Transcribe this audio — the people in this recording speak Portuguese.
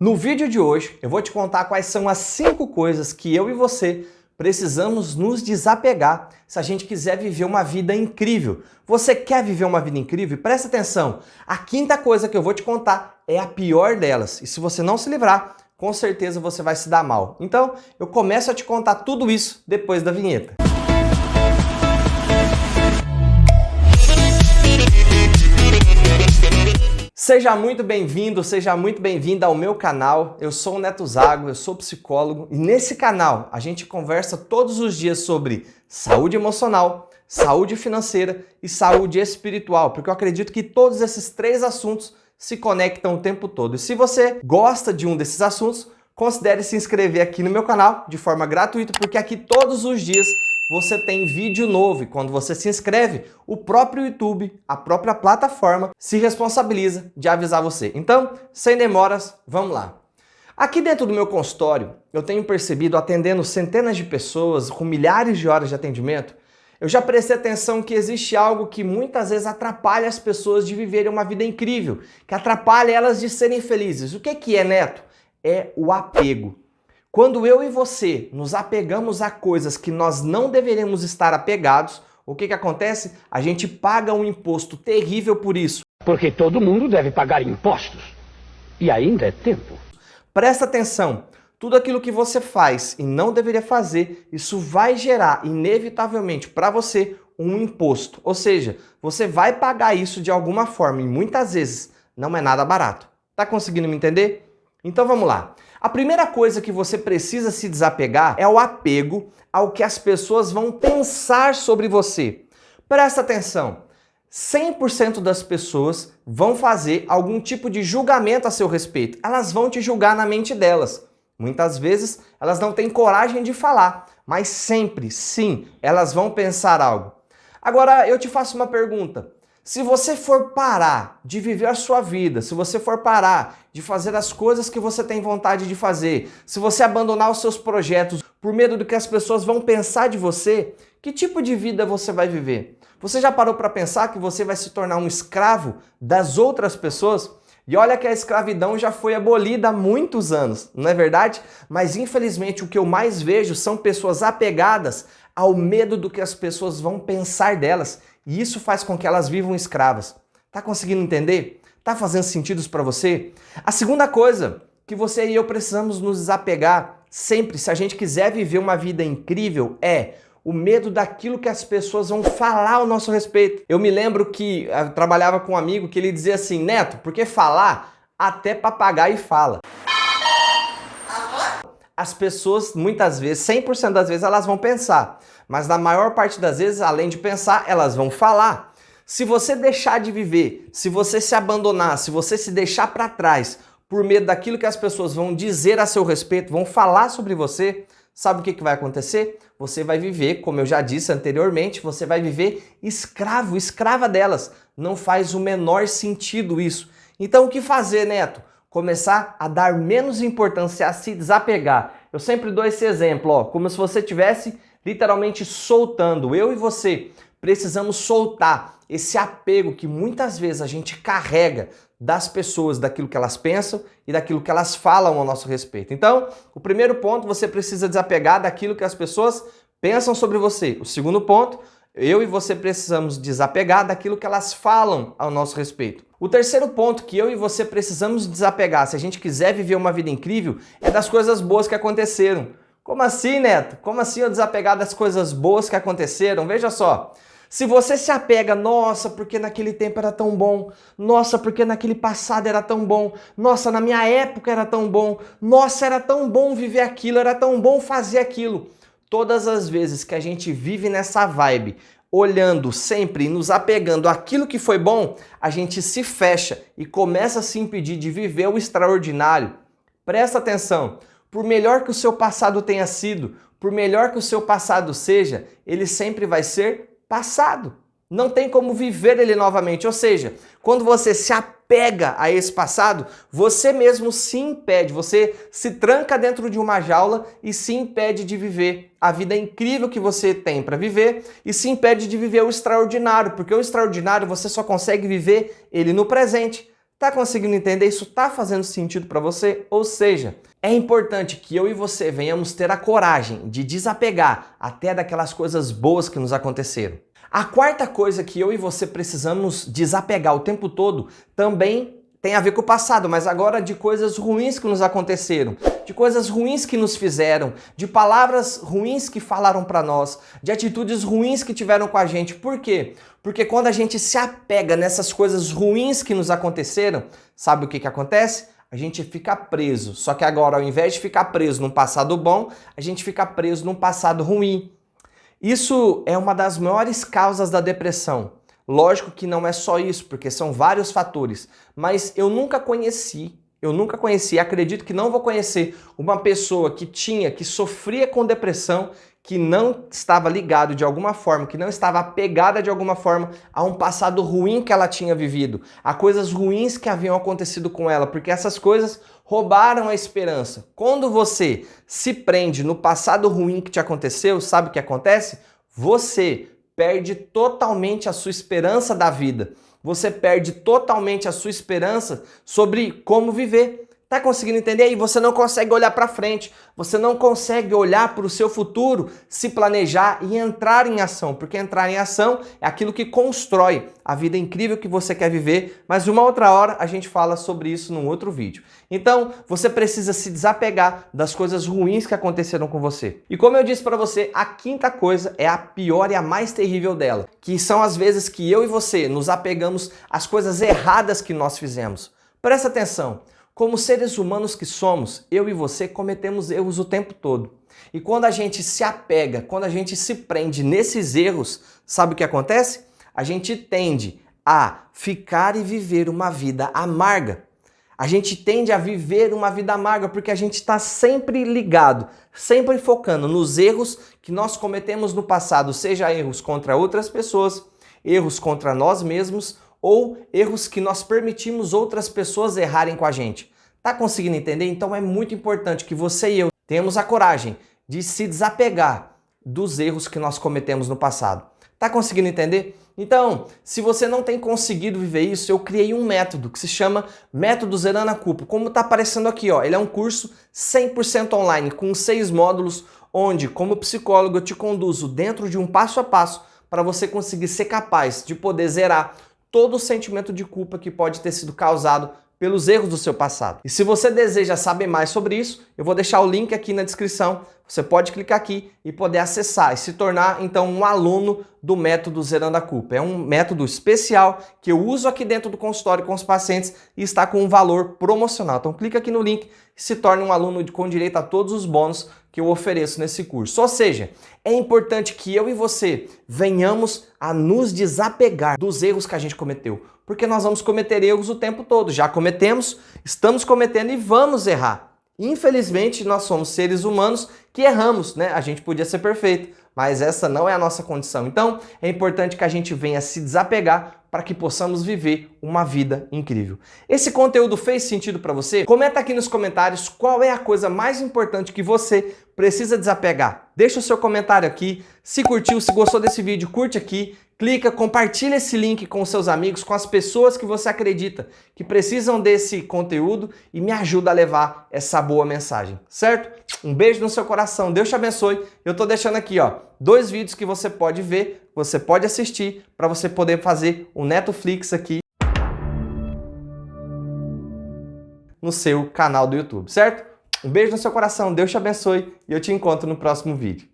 No vídeo de hoje, eu vou te contar quais são as 5 coisas que eu e você precisamos nos desapegar se a gente quiser viver uma vida incrível. Você quer viver uma vida incrível? Presta atenção, a quinta coisa que eu vou te contar é a pior delas. E se você não se livrar, com certeza você vai se dar mal. Então, eu começo a te contar tudo isso depois da vinheta. Seja muito bem-vindo, seja muito bem-vinda ao meu canal. Eu sou o Neto Zago, eu sou psicólogo e nesse canal a gente conversa todos os dias sobre saúde emocional, saúde financeira e saúde espiritual, porque eu acredito que todos esses 3 assuntos se conectam o tempo todo. E se você gosta de um desses assuntos, considere se inscrever aqui no meu canal de forma gratuita, porque aqui todos os dias você tem vídeo novo e quando você se inscreve, o próprio YouTube, a própria plataforma, se responsabiliza de avisar você. Então, sem demoras, vamos lá. Aqui dentro do meu consultório, eu tenho percebido, atendendo centenas de pessoas, com milhares de horas de atendimento, eu já prestei atenção que existe algo que muitas vezes atrapalha as pessoas de viverem uma vida incrível, que atrapalha elas de serem felizes. O que é, Neto? É o apego. Quando eu e você nos apegamos a coisas que nós não deveríamos estar apegados, o que acontece? A gente paga um imposto terrível por isso. Porque todo mundo deve pagar impostos. E ainda é tempo. Presta atenção, tudo aquilo que você faz e não deveria fazer, isso vai gerar inevitavelmente para você um imposto. Ou seja, você vai pagar isso de alguma forma e muitas vezes não é nada barato. Tá conseguindo me entender? Então vamos lá. A primeira coisa que você precisa se desapegar é o apego ao que as pessoas vão pensar sobre você. Presta atenção, 100% das pessoas vão fazer algum tipo de julgamento a seu respeito. Elas vão te julgar na mente delas. Muitas vezes elas não têm coragem de falar, mas sempre, sim, elas vão pensar algo. Agora eu te faço uma pergunta. Se você for parar de viver a sua vida, se você for parar de fazer as coisas que você tem vontade de fazer, se você abandonar os seus projetos por medo do que as pessoas vão pensar de você, que tipo de vida você vai viver? Você já parou para pensar que você vai se tornar um escravo das outras pessoas? E olha que a escravidão já foi abolida há muitos anos, não é verdade? Mas infelizmente o que eu mais vejo são pessoas apegadas ao medo do que as pessoas vão pensar delas. E isso faz com que elas vivam escravas. Tá conseguindo entender? Tá fazendo sentido para você? A segunda coisa que você e eu precisamos nos desapegar sempre, se a gente quiser viver uma vida incrível, é o medo daquilo que as pessoas vão falar ao nosso respeito. Eu me lembro que eu trabalhava com um amigo que ele dizia assim, Neto, porque falar até papagaio fala. As pessoas, muitas vezes, 100% das vezes, elas vão pensar. Mas na maior parte das vezes, além de pensar, elas vão falar. Se você deixar de viver, se você se abandonar, se você se deixar para trás por medo daquilo que as pessoas vão dizer a seu respeito, vão falar sobre você, sabe o que vai acontecer? Você vai viver, como eu já disse anteriormente, você vai viver escravo, escrava delas. Não faz o menor sentido isso. Então o que fazer, Neto? Começar a dar menos importância, a se desapegar. Eu sempre dou esse exemplo, ó, como se você estivesse literalmente soltando. Eu e você precisamos soltar esse apego que muitas vezes a gente carrega das pessoas, daquilo que elas pensam e daquilo que elas falam ao nosso respeito. Então, o primeiro ponto, você precisa desapegar daquilo que as pessoas pensam sobre você. O segundo ponto, eu e você precisamos desapegar daquilo que elas falam ao nosso respeito. O terceiro ponto que eu e você precisamos desapegar, se a gente quiser viver uma vida incrível, é das coisas boas que aconteceram. Como assim, Neto? Como assim eu desapegar das coisas boas que aconteceram? Veja só, se você se apega, nossa, porque naquele tempo era tão bom, nossa, porque naquele passado era tão bom, nossa, na minha época era tão bom, nossa, era tão bom viver aquilo, era tão bom fazer aquilo. Todas as vezes que a gente vive nessa vibe, olhando sempre e nos apegando àquilo que foi bom, a gente se fecha e começa a se impedir de viver o extraordinário. Presta atenção, por melhor que o seu passado tenha sido, por melhor que o seu passado seja, ele sempre vai ser passado. Não tem como viver ele novamente. Ou seja, quando você se apega a esse passado, você mesmo se impede, você se tranca dentro de uma jaula e se impede de viver a vida incrível que você tem para viver e se impede de viver o extraordinário, porque o extraordinário você só consegue viver ele no presente. Tá conseguindo entender? Isso tá fazendo sentido para você? Ou seja, é importante que eu e você venhamos ter a coragem de desapegar até daquelas coisas boas que nos aconteceram. A quarta coisa que eu e você precisamos desapegar o tempo todo também tem a ver com o passado, mas agora de coisas ruins que nos aconteceram, de coisas ruins que nos fizeram, de palavras ruins que falaram para nós, de atitudes ruins que tiveram com a gente. Por quê? Porque quando a gente se apega nessas coisas ruins que nos aconteceram, sabe o que acontece? A gente fica preso. Só que agora, ao invés de ficar preso num passado bom, a gente fica preso num passado ruim. Isso é uma das maiores causas da depressão. Lógico que não é só isso, porque são vários fatores, mas eu nunca conheci, acredito que não vou conhecer uma pessoa que sofria com depressão, que não estava ligado de alguma forma, que não estava apegada de alguma forma a um passado ruim que ela tinha vivido, a coisas ruins que haviam acontecido com ela, porque essas coisas roubaram a esperança. Quando você se prende no passado ruim que te aconteceu, sabe o que acontece? Você perde totalmente a sua esperança da vida. Você perde totalmente a sua esperança sobre como viver. Tá conseguindo entender? E você não consegue olhar para frente, você não consegue olhar para o seu futuro, se planejar e entrar em ação, porque entrar em ação é aquilo que constrói a vida incrível que você quer viver, mas uma outra hora a gente fala sobre isso num outro vídeo. Então, você precisa se desapegar das coisas ruins que aconteceram com você. E como eu disse para você, a quinta coisa é a pior e a mais terrível dela, que são as vezes que eu e você nos apegamos às coisas erradas que nós fizemos. Presta atenção. Como seres humanos que somos, eu e você cometemos erros o tempo todo. E quando a gente se apega, quando a gente se prende nesses erros, sabe o que acontece? A gente tende a ficar e viver uma vida amarga. A gente tende a viver uma vida amarga porque a gente está sempre ligado, sempre focando nos erros que nós cometemos no passado, seja erros contra outras pessoas, erros contra nós mesmos, ou erros que nós permitimos outras pessoas errarem com a gente. Tá conseguindo entender? Então é muito importante que você e eu tenhamos a coragem de se desapegar dos erros que nós cometemos no passado. Tá conseguindo entender? Então, se você não tem conseguido viver isso, eu criei um método que se chama Método Zerando a Culpa. Como tá aparecendo aqui, ó, ele é um curso 100% online, com 6 módulos, onde, como psicólogo, eu te conduzo dentro de um passo a passo para você conseguir ser capaz de poder zerar todo o sentimento de culpa que pode ter sido causado pelos erros do seu passado. E se você deseja saber mais sobre isso, eu vou deixar o link aqui na descrição. Você pode clicar aqui e poder acessar e se tornar, então, um aluno do método Zerando a Culpa. É um método especial que eu uso aqui dentro do consultório com os pacientes e está com um valor promocional. Então, clica aqui no link e se torne um aluno com direito a todos os bônus que eu ofereço nesse curso. Ou seja, é importante que eu e você venhamos a nos desapegar dos erros que a gente cometeu, porque nós vamos cometer erros o tempo todo. Já cometemos, estamos cometendo e vamos errar. Infelizmente, nós somos seres humanos que erramos, né? A gente podia ser perfeito, mas essa não é a nossa condição. Então, é importante que a gente venha se desapegar para que possamos viver uma vida incrível. Esse conteúdo fez sentido para você? Comenta aqui nos comentários qual é a coisa mais importante que você precisa desapegar. Deixa o seu comentário aqui. Se curtiu, se gostou desse vídeo, curte aqui. Clica, compartilha esse link com os seus amigos, com as pessoas que você acredita que precisam desse conteúdo e me ajuda a levar essa boa mensagem, certo? Um beijo no seu coração, Deus te abençoe. Eu tô deixando aqui, ó, 2 vídeos que você pode ver, você pode assistir para você poder fazer um Netflix aqui no seu canal do YouTube, certo? Um beijo no seu coração, Deus te abençoe e eu te encontro no próximo vídeo.